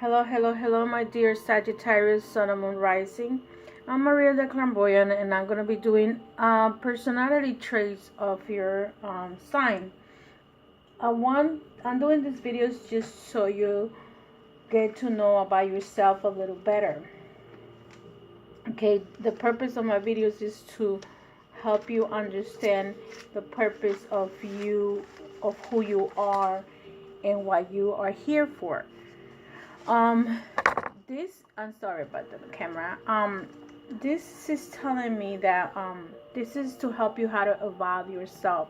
Hello, hello, hello, my dear Sagittarius, Sun and Moon Rising. I'm Maria the Clairvoyant, and I'm going to be doing personality traits of your sign. I'm doing these videos just so you get to know about yourself a little better. Okay, the purpose of my videos is to help you understand the purpose of you, of who you are, and what you are here for. I'm sorry about the camera. This is telling me that this is to help you how to evolve yourself.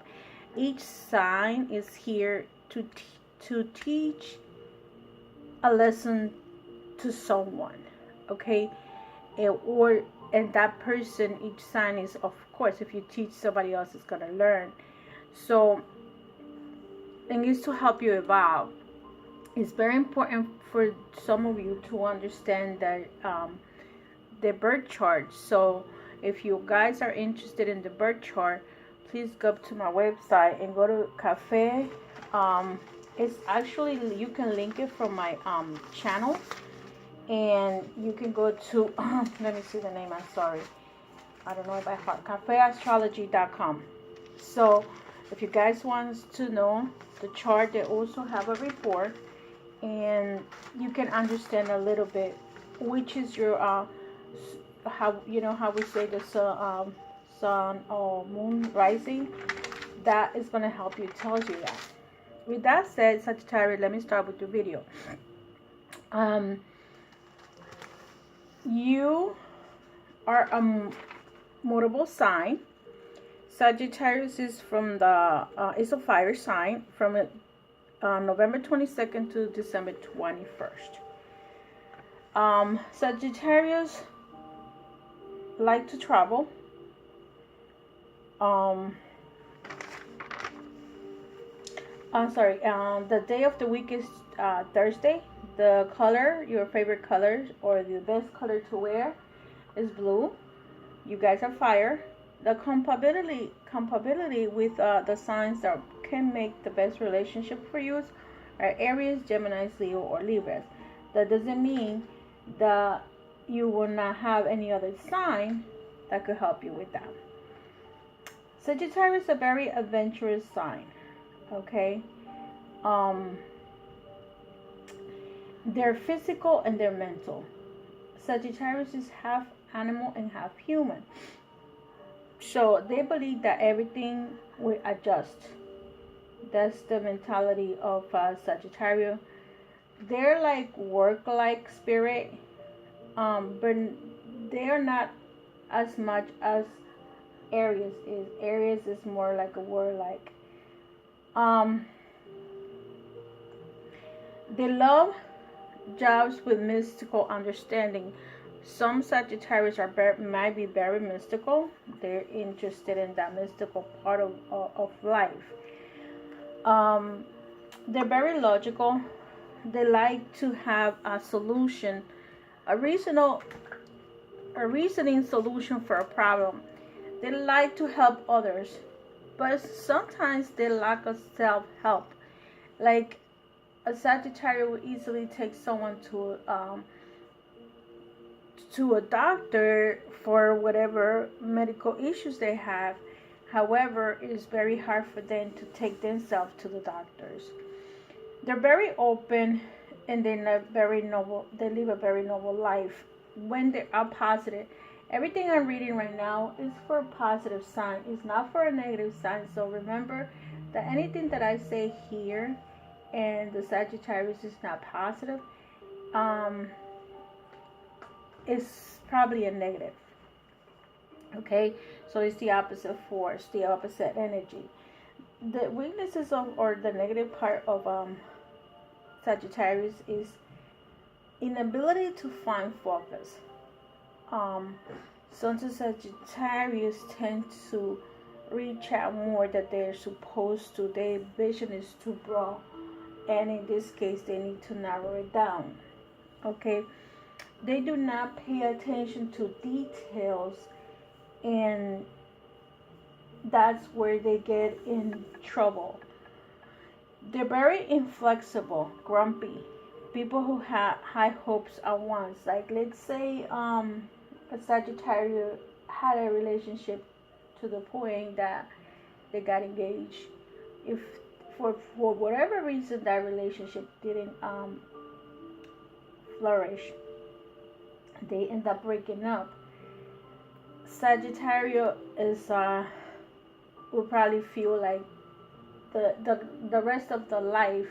Each sign is here to teach a lesson to someone, okay? And that person, each sign is, of course, if you teach somebody else, is gonna learn. So, and it's to help you evolve. It's very important for some of you to understand that the birth chart. So if you guys are interested in the birth chart, please go to my website and go to cafe. It's actually, you can link it from my channel, and you can go to let me see the name. I'm sorry, I don't know it by heart. cafeastrology.com. So if you guys want to know the chart, they also have a report, and you can understand a little bit which is your how how we say the sun or moon rising. That is going to help you. It tells you that. With that said, Sagittarius, let me start with the video. You are a mutable sign. Sagittarius is from the is a fire sign from November 22nd to December 21st. Sagittarius like to travel. I'm sorry. The day of the week is Thursday. The color, your favorite color or the best color to wear, is blue. You guys are fire. The compatibility with the signs that can make the best relationship for you are Aries, Gemini, Leo, or Libra. That doesn't mean that you will not have any other sign that could help you with that. Sagittarius is a very adventurous sign. Okay, they're physical and they're mental. Sagittarius is half animal and half human. So they believe that everything will adjust. That's the mentality of Sagittarius. They're like work-like spirit, but they are not as much as Aries is. Aries is more like a war-like. They love jobs with mystical understanding. Some Sagittarius might be very mystical. They're interested in that mystical part of life. They're very logical. They like to have a solution, a reasoning solution for a problem. They like to help others, but sometimes they lack of self-help. Like a Sagittarius will easily take someone to a doctor for whatever medical issues they have. However, it is very hard for them to take themselves to the doctors. They're very open, and they live a very noble life when they are positive. Everything I'm reading right now is for a positive sign. It's not for a negative sign. So remember that anything that I say here and the Sagittarius is not positive, it's probably a negative. Okay, so it's the opposite force, the opposite energy. The weaknesses or the negative part of Sagittarius is inability to find focus. Some Sagittarius tend to reach out more than they're supposed to. Their vision is too broad, and in this case they need to narrow it down. Okay, they do not pay attention to details, and that's where they get in trouble. They're very inflexible, grumpy, people who have high hopes at once. Like, let's say a Sagittarius had a relationship to the point that they got engaged. If for whatever reason that relationship didn't flourish, they end up breaking up. Sagittarius is will probably feel like the rest of the life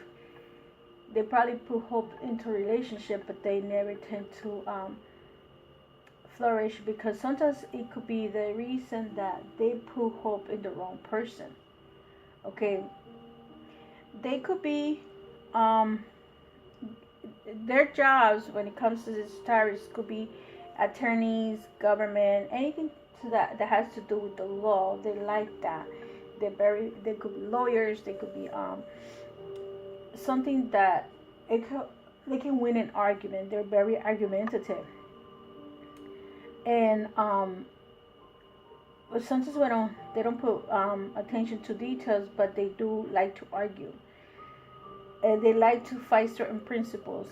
they probably put hope into relationship, but they never tend to flourish, because sometimes it could be the reason that they put hope in the wrong person. Okay, they could be their jobs when it comes to Sagittarius could be attorneys, government, anything to that has to do with the law. They like that. They could be lawyers. They could be something that they can win an argument. They're very argumentative, and but sometimes they don't put attention to details, but they do like to argue, and they like to fight certain principles.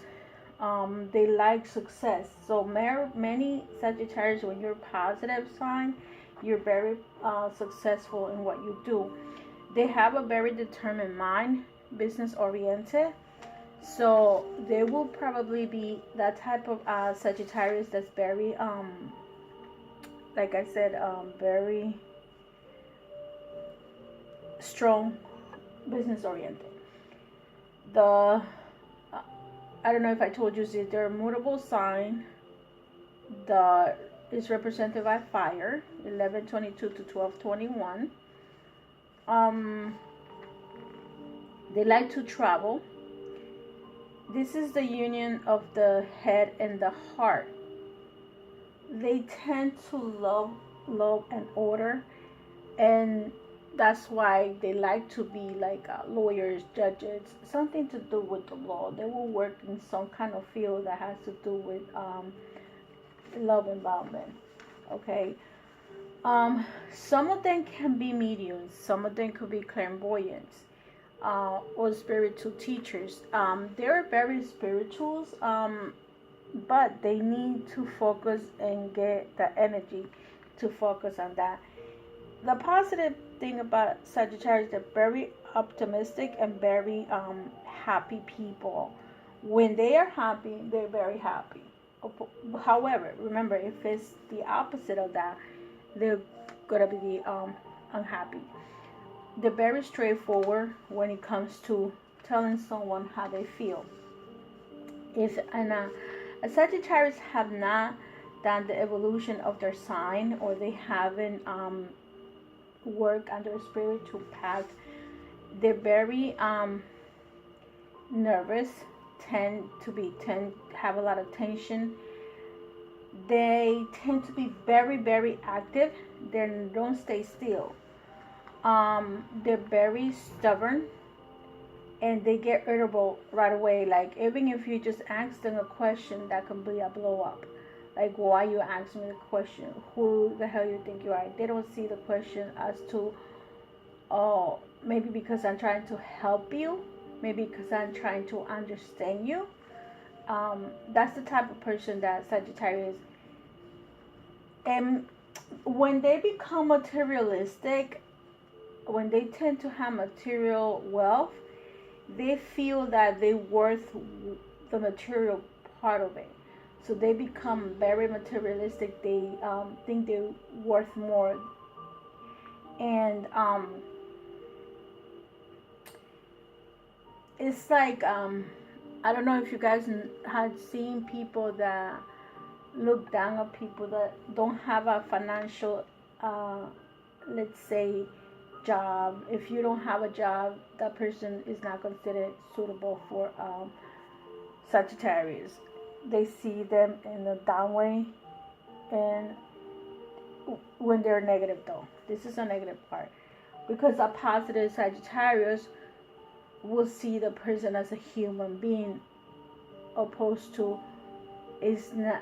They like success. So many Sagittarius, when you're a positive sign, you're very successful in what you do. They have a very determined mind, business oriented. So they will probably be that type of Sagittarius that's very, like I said, very strong, business oriented. The I don't know if I told you, they're a mutable sign. The is represented by fire, 1122 to 1221. They like to travel. This is the union of the head and the heart. They tend to love and order, and that's why they like to be like lawyers, judges, something to do with the law. They will work in some kind of field that has to do with love involvement. Okay. Some of them can be mediums. Some of them could be clairvoyants or spiritual teachers. They're very spirituals, but they need to focus and get the energy to focus on that. The positive thing about Sagittarius, they're very optimistic and very happy people. When they are happy, they're very happy. However, remember, if it's the opposite of that, they're gonna be unhappy. They're very straightforward when it comes to telling someone how they feel. If a Sagittarius have not done the evolution of their sign, or they haven't worked on their spiritual path, they're very nervous, tend have a lot of tension. They tend to be very, very active. They don't stay still. They're very stubborn, and they get irritable right away. Like, even if you just ask them a question, that can be a blow up. Like, why you ask me the question? Who the hell you think you are? They don't see the question as to, oh, maybe because I'm trying to help you. Maybe because I'm trying to understand you. That's the type of person that Sagittarius is. And when they become materialistic, when they tend to have material wealth, they feel that they're worth the material part of it. So they become very materialistic. They think they're worth more. And it's like, I don't know if you guys had seen people that look down on people that don't have a financial, let's say, job. If you don't have a job, that person is not considered suitable for Sagittarius. They see them in a down way, and when they're negative, though, this is a negative part, because a positive Sagittarius will see the person as a human being, opposed to it's not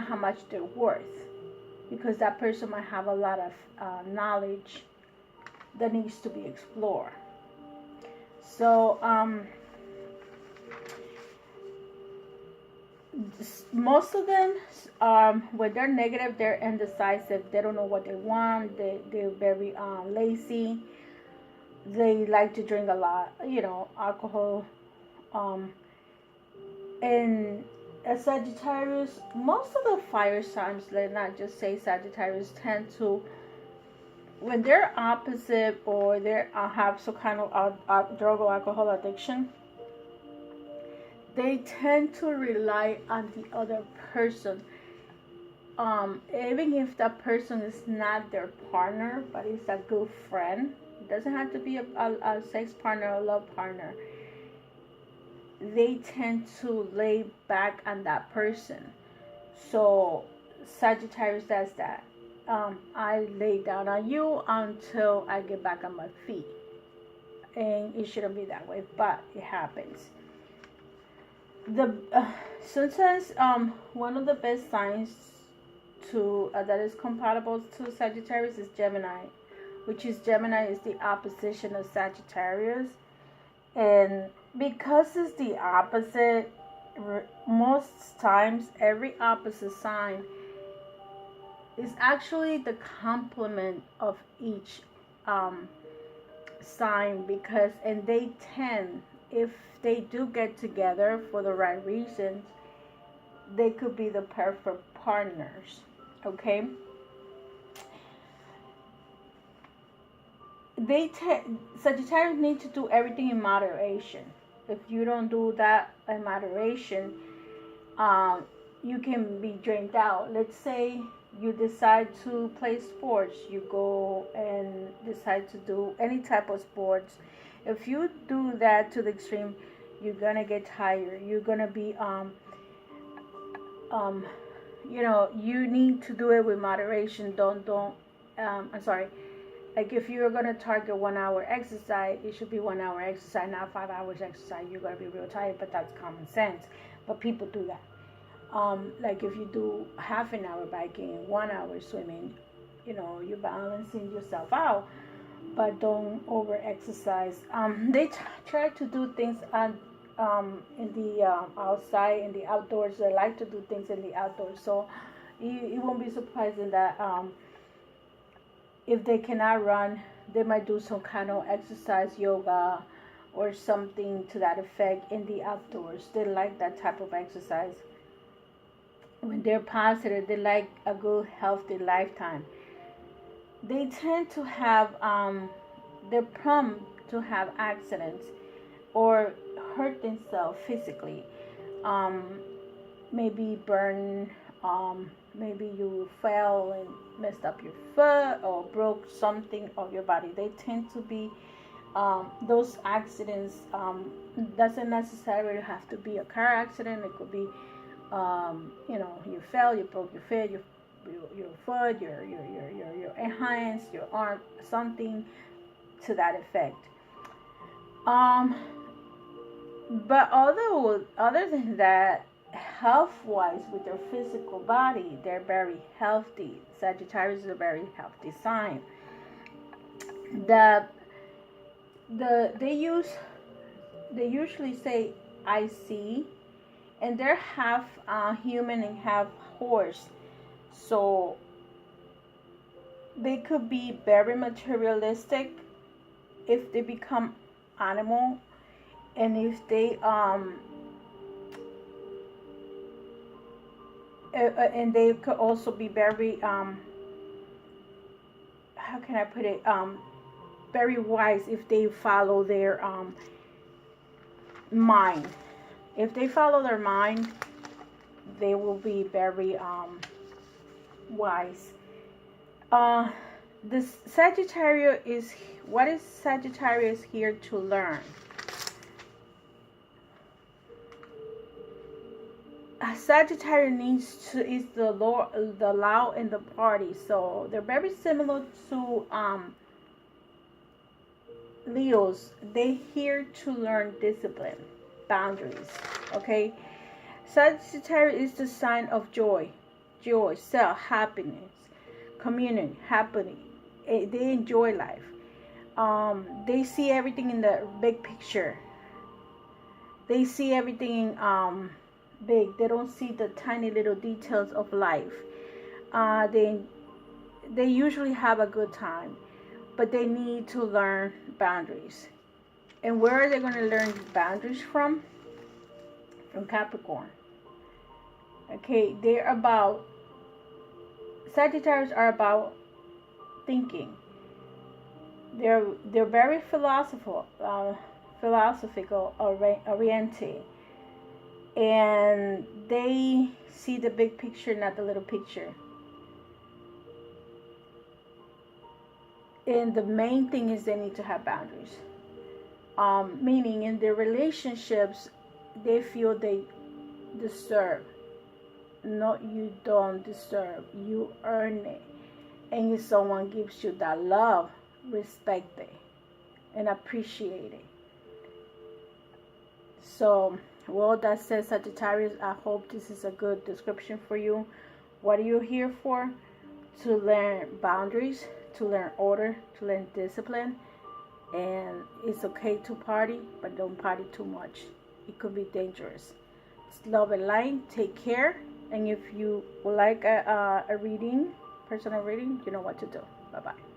how much they're worth, because that person might have a lot of knowledge that needs to be explored. So Most of them, when they're negative, they're indecisive. They don't know what they want. They're very lazy. They like to drink a lot, alcohol. And a Sagittarius, most of the fire signs, let's not just say Sagittarius, tend to, when they're opposite or they have some kind of drug or alcohol addiction, they tend to rely on the other person. Even if that person is not their partner, but it's a good friend, it doesn't have to be a sex partner or love partner. They tend to lay back on that person. So Sagittarius does that. I lay down on you until I get back on my feet. And it shouldn't be that way, but it happens. Sometimes one of the best signs that is compatible to Sagittarius is Gemini, which is Gemini is the opposition of Sagittarius. And because it's the opposite, most times every opposite sign is actually the complement of each sign, and they tend, if they do get together for the right reasons, they could be the perfect partners. Okay, Sagittarius need to do everything in moderation. If you don't do that in moderation, you can be drained out. Let's say you decide to play sports, you go and decide to do any type of sports. If you do that to the extreme, you're gonna get tired. You're gonna be you need to do it with moderation. I'm sorry. Like if you're gonna target 1 hour exercise, it should be 1 hour exercise, not 5 hours exercise. You're gonna be real tired, but that's common sense. But people do that. Like if you do half an hour biking and 1 hour swimming, you're balancing yourself out, but don't over exercise. They try to do things in the outside, in the outdoors. They like to do things in the outdoors, so it won't be surprising that if they cannot run, they might do some kind of exercise, yoga, or something to that effect in the outdoors. They like that type of exercise. When they're positive, they like a good, healthy lifetime. They tend to have, they're prone to have accidents or hurt themselves physically. Maybe burn, maybe you fell and messed up your foot or broke something of your body. They tend to be, those accidents, doesn't necessarily have to be a car accident. It could be, you fell, you broke your foot, your foot, your hands, your arm, something to that effect. But other than that, health-wise, with their physical body, they're very healthy. Sagittarius is a very healthy sign. They usually say I see, and they're half human and half horse, so they could be very materialistic if they become animal, and if they and they could also be very how can I put it, very wise if they follow their mind. If they follow their mind, they will be very wise. This Sagittarius is, what is Sagittarius here to learn? Sagittarius is the loud in the party, so they're very similar to Leos. They're here to learn discipline, boundaries. Okay, Sagittarius is the sign of joy, self, happiness, communion, happening. They enjoy life. They see everything in the big picture. They see everything big. They don't see the tiny little details of life. They usually have a good time, but they need to learn boundaries. And where are they going to learn boundaries from? From Capricorn. Okay, Sagittarius are about thinking. They're very philosophical oriented, and they see the big picture, not the little picture. And the main thing is they need to have boundaries. Meaning in their relationships, they feel they deserve. No, you don't deserve. You earn it. And if someone gives you that love, respect it and appreciate it. So, well, that says Sagittarius, I hope this is a good description for you. What are you here for? To learn boundaries, to learn order, to learn discipline. And it's okay to party, but don't party too much. It could be dangerous. It's love and light. Take care. And if you would like a reading, personal reading, you know what to do. Bye-bye.